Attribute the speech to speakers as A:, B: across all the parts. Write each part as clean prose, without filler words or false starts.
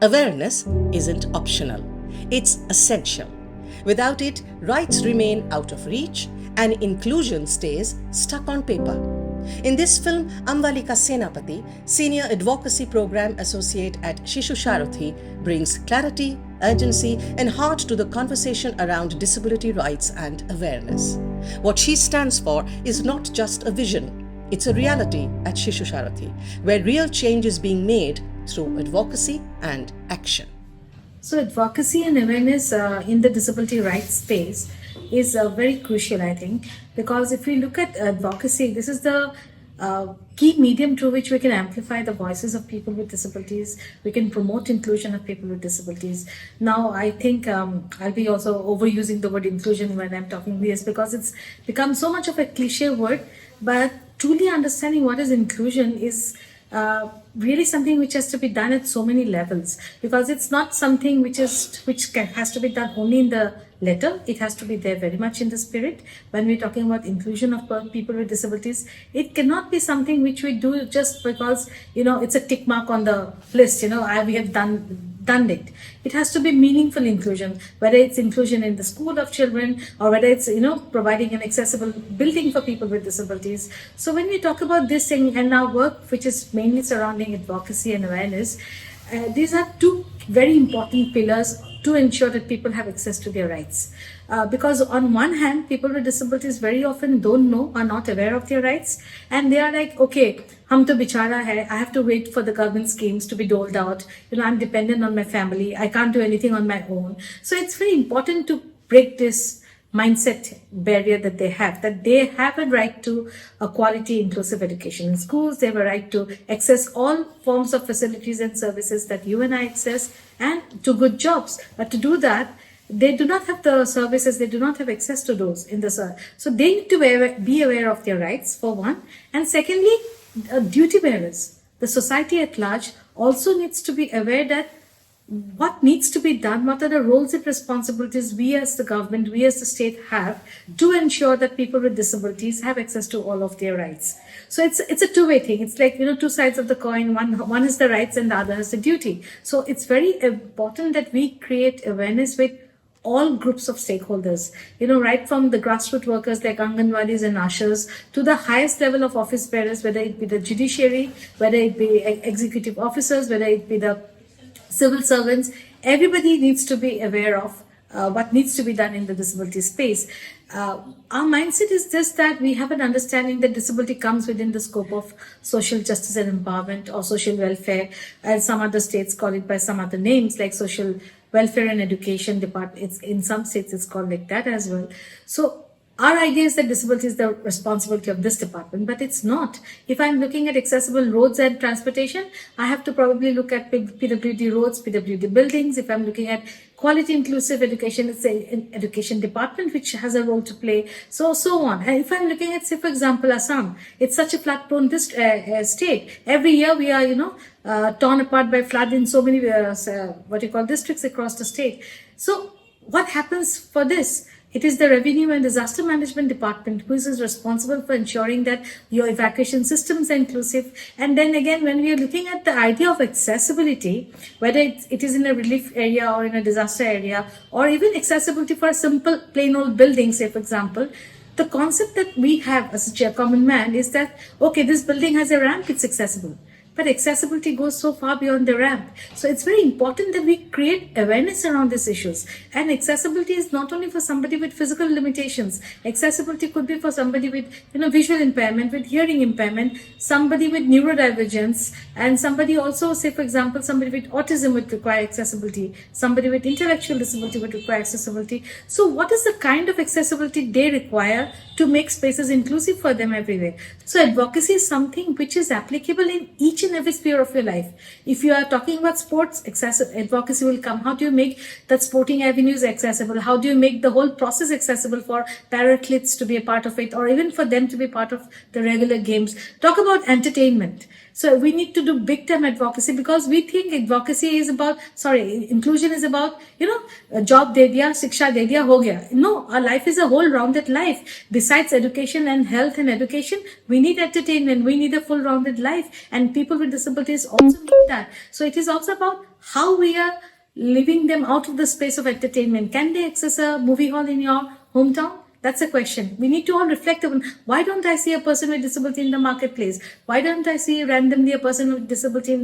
A: Awareness isn't optional, it's essential. Without it, rights remain out of reach and inclusion stays stuck on paper. In this film, Ambalika Senapati, Senior Advocacy Program Associate at Shishu Sharathi, brings clarity, urgency, and heart to the conversation around disability rights and awareness. What she stands for is not just a vision, it's a reality at Shishu Sharathi, where real change is being made through advocacy and action.
B: So advocacy and awareness in the disability rights space is very crucial, I think, because if we look at advocacy, this is the key medium through which we can amplify the voices of people with disabilities. We can promote inclusion of people with disabilities. Now, I think I'll be also overusing the word inclusion when I'm talking this because it's become so much of a cliche word, but truly understanding what is inclusion is really something which has to be done at so many levels, because it's not something which has to be done only in the letter. It has to be there very much in the spirit. When we're talking about inclusion of people with disabilities, it cannot be something which we do just because it's a tick mark on the list. We have done it. It has to be meaningful inclusion, whether it's inclusion in the school of children or whether it's providing an accessible building for people with disabilities. So when we talk about this thing and our work, which is mainly surrounding advocacy and awareness, these are two very important pillars to ensure that people have access to their rights. Because on one hand, people with disabilities very often don't know, are not aware of their rights, and they are like, okay, hum to bichara hai, I have to wait for the government schemes to be doled out. I'm dependent on my family. I can't do anything on my own. So it's very important to break this mindset barrier that they have a right to a quality inclusive education in schools. They have a right to access all forms of facilities and services that you and I access, and to good jobs. But to do that, they do not have the services, they do not have access to those in the so they need to be aware of their rights, for one, and secondly, duty bearers, the society at large also needs to be aware that what needs to be done, what are the roles and responsibilities we as the government, we as the state have to ensure that people with disabilities have access to all of their rights. So it's a two-way thing. It's like, two sides of the coin. One is the rights and the other is the duty. So it's very important that we create awareness with all groups of stakeholders, right from the grassroots workers like Anganwadis and Ashas to the highest level of office bearers, whether it be the judiciary, whether it be executive officers, whether it be the civil servants. Everybody needs to be aware of what needs to be done in the disability space. Our mindset is this, that we have an understanding that disability comes within the scope of social justice and empowerment, or social welfare, as some other states call it by some other names like social welfare and education department. In some states it's called like that as well. So our idea is that disability is the responsibility of this department, but it's not. If I'm looking at accessible roads and transportation, I have to probably look at PWD roads, PWD buildings. If I'm looking at quality inclusive education, it's an education department which has a role to play, so on. And if I'm looking at, say, for example, Assam, it's such a flood-prone state. Every year we are, torn apart by flood in so many, districts across the state. So what happens for this? It is the Revenue and Disaster Management Department who is responsible for ensuring that your evacuation systems are inclusive. And then again, when we are looking at the idea of accessibility, whether it is in a relief area or in a disaster area, or even accessibility for a simple plain old building, say for example, the concept that we have as a common man is that, okay, this building has a ramp, it's accessible. But accessibility goes so far beyond the ramp. So it's very important that we create awareness around these issues. And accessibility is not only for somebody with physical limitations. Accessibility could be for somebody with visual impairment, with hearing impairment, somebody with neurodivergence, and somebody also, say for example, somebody with autism would require accessibility, somebody with intellectual disability would require accessibility. So what is the kind of accessibility they require to make spaces inclusive for them everywhere? So advocacy is something which is applicable in each and every sphere of your life. If you are talking about sports, advocacy will come. How do you make that sporting avenues accessible? How do you make the whole process accessible for para-athletes to be a part of it, or even for them to be part of the regular games? Talk about entertainment. So we need to do big time advocacy, because we think advocacy is about, inclusion is about, a job de diya, shiksha de diya, ho gaya. No, our life is a whole rounded life. Besides education and health and education, we need entertainment, we need a full rounded life, and people with disabilities also need that. So it is also about how we are leaving them out of the space of entertainment. Can they access a movie hall in your hometown? That's a question. We need to all reflect on, why don't I see a person with disability in the marketplace? Why don't I see randomly a person with disability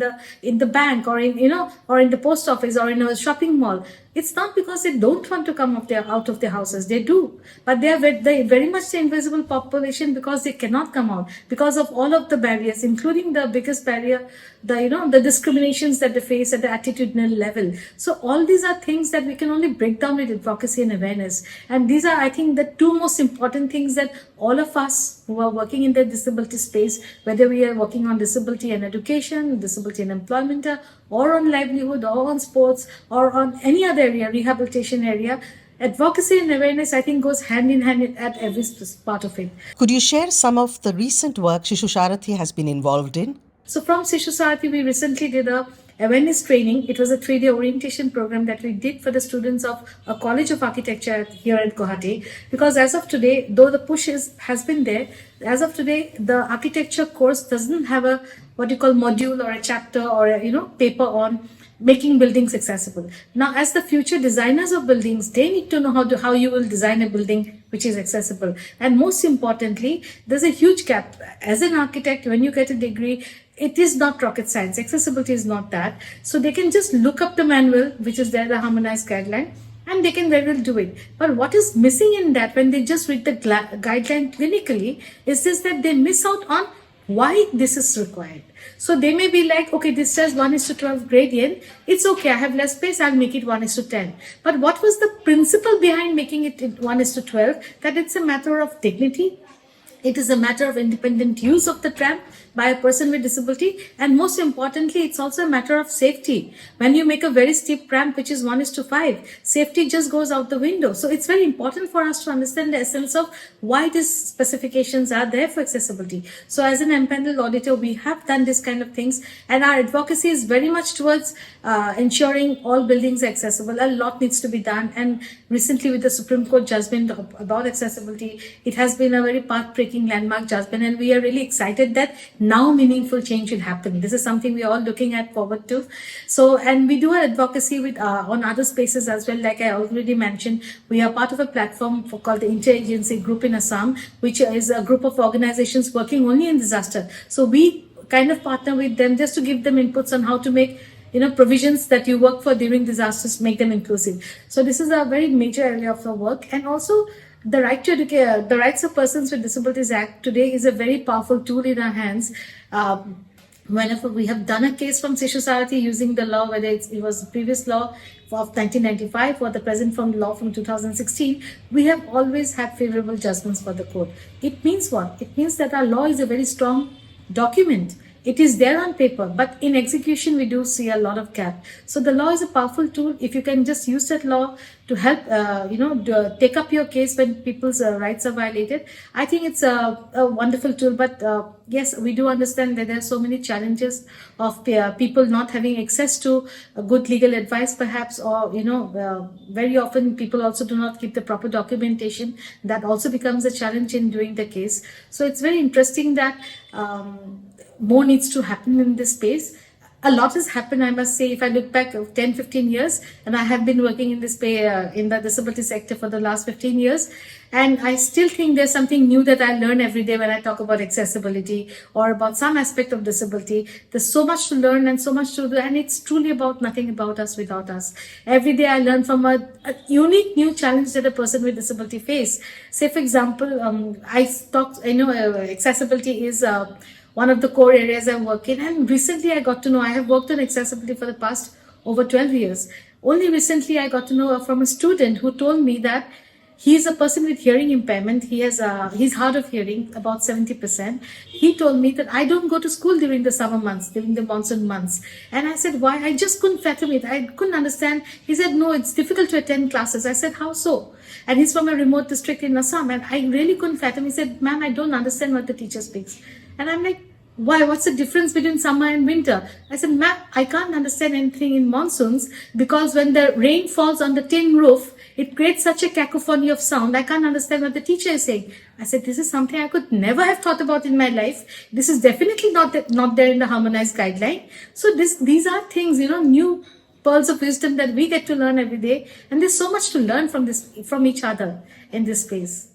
B: in the bank, or in the post office, or in a shopping mall? It's not because they don't want to come out of their houses. They do, but they are very much the invisible population, because they cannot come out because of all of the barriers, including the biggest barrier, the discriminations that they face at the attitudinal level. So all these are things that we can only break down with advocacy and awareness. And these are, I think, the two most important things that all of us who are working in the disability space, whether we are working on disability and education, disability and employment, or on livelihood, or on sports, or on any other area, rehabilitation area, advocacy and awareness, I think, goes hand in hand at every part of it.
A: Could you share some of the recent work Shishu Sarathi has been involved in?
B: So from Shishu Sarathi, we recently did a awareness training. It was a 3-day orientation program that we did for the students of a College of Architecture here in Guwahati. Because as of today, though the push has been there, as of today, the architecture course doesn't have a what you call module or a chapter or a paper on making buildings accessible. Now, as the future designers of buildings, they need to know how you will design a building which is accessible. And most importantly, there's a huge gap. As an architect, when you get a degree, it is not rocket science. Accessibility is not that. So they can just look up the manual, which is there, the harmonized guideline, and they can very well do it. But what is missing in that, when they just read the guideline clinically, is this, that they miss out on why this is required. So they may be like, okay, this says 1:12 gradient. It's okay, I have less space, I'll make it 1:10. But what was the principle behind making it 1:12? That it's a matter of dignity. It is a matter of independent use of the tram by a person with disability, and most importantly, it's also a matter of safety. When you make a very steep ramp, which is 1:5, safety just goes out the window. So it's very important for us to understand the essence of why these specifications are there for accessibility. So as an empaneled auditor, we have done this kind of things, and our advocacy is very much towards ensuring all buildings are accessible. A lot needs to be done, and recently with the Supreme Court judgment about accessibility, it has been a very path-breaking landmark judgment, and we are really excited that now meaningful change will happen. This is something we are all looking at forward to. So, and we do our advocacy with on other spaces as well. Like I already mentioned, we are part of a platform called the Interagency Group in Assam, which is a group of organizations working only in disaster. So we kind of partner with them just to give them inputs on how to make provisions that you work for during disasters, make them inclusive. So this is a very major area of our work. And also the Right to Educate, the Rights of Persons with Disabilities Act today is a very powerful tool in our hands. Whenever we have done a case from Shishu Sarathi using the law, whether it was the previous law of 1995 or the present law from 2016, we have always had favorable judgments for the court. It means what? It means that our law is a very strong document. It is there on paper, but in execution, we do see a lot of gap. So the law is a powerful tool. If you can just use that law to help, take up your case when people's rights are violated, I think it's a wonderful tool. But yes, we do understand that there are so many challenges of people not having access to good legal advice, perhaps, or, very often people also do not keep the proper documentation. That also becomes a challenge in doing the case. So it's very interesting that more needs to happen in this space. A lot has happened, I must say. If I look back 10, 15 years, and I have been working in this in the disability sector for the last 15 years, and I still think there's something new that I learn every day when I talk about accessibility or about some aspect of disability. There's so much to learn and so much to do, and it's truly about nothing about us without us. Every day I learn from a unique new challenge that a person with disability face. Say, for example, accessibility is one of the core areas I work in, and recently I got to know, I have worked on accessibility for the past over 12 years. Only recently I got to know from a student who told me that he is a person with hearing impairment. He's hard of hearing, about 70%. He told me that I don't go to school during the summer months, during the monsoon months. And I said, why? I just couldn't fathom it. I couldn't understand. He said, no, it's difficult to attend classes. I said, how so? And he's from a remote district in Assam, and I really couldn't fathom. He said, ma'am, I don't understand what the teacher speaks. And I'm like, why? What's the difference between summer and winter? I said, ma'am, I can't understand anything in monsoons because when the rain falls on the tin roof, it creates such a cacophony of sound. I can't understand what the teacher is saying. I said, this is something I could never have thought about in my life. This is definitely not there in the harmonized guideline. So these are things, new pearls of wisdom that we get to learn every day. And there's so much to learn from each other in this space.